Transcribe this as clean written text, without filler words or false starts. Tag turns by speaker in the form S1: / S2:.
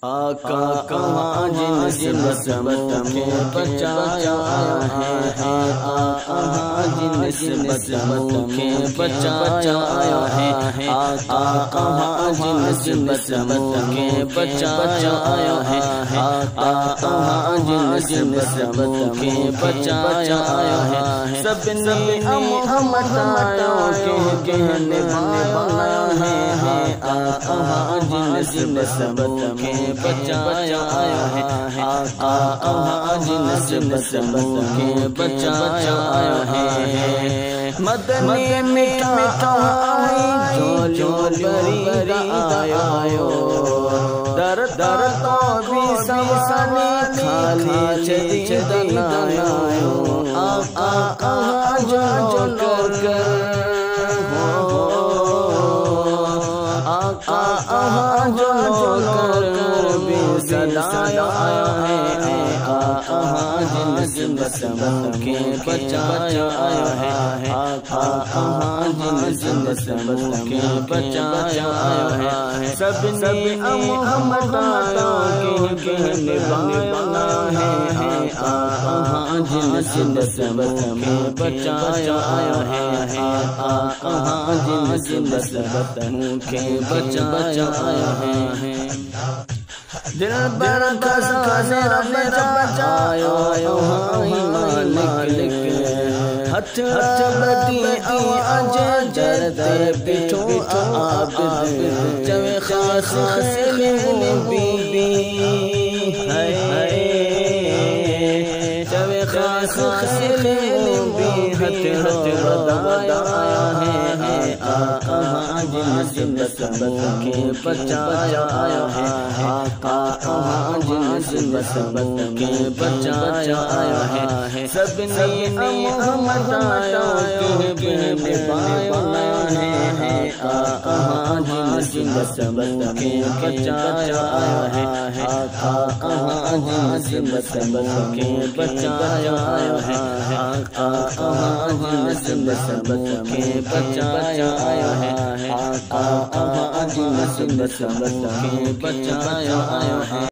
S1: आका कहाँ जिन बसमत के बचाया है, आका कहाँ जिन बसमत के बचाया है, आका कहाँ जिन बसमत के बचाया है, आका कहाँ जिन बसमत के बचाया है। सबने मोहम्मदायों के कहने बनाया है, आका कहाँ जिन बसमत के बचाया है, आका कहाँ जिन बसमत के बचाया है। मदनी मिठाई जो बरी आयो, दर दर तो भी सवाने खाली चदनायो, आका कहाँ जो कर आका कहाँ जो सदाया है, आका कहाँ जिन बसमत के बचाया है, आका कहाँ जिन बसमत के बचाया है। सबने मोहम्मदायों के निभाना है, आका कहाँ जिन बसमत के बचाया है, आका कहाँ जिन बसमत के बचाया है। दिल बर खजाने रब बचायो मालिक, हथ बदी आज जरदे पिठो आबिद, जवे खास बीबी है, जवे खास बीबी हथ बदाया है, आका कहाँ जिन बसमत के बचाया है, आका कहाँ जिन बसमत के बचाया है। सबने मोहम्मदायों के निभाना है, आका कहाँ जिन बसमत के बचाया है, आका कहाँ जिन बसमत के बचाया है, आका कहाँ जिन बसमत के बचाया है, आका कहाँ जिन बसमत के बचाया है।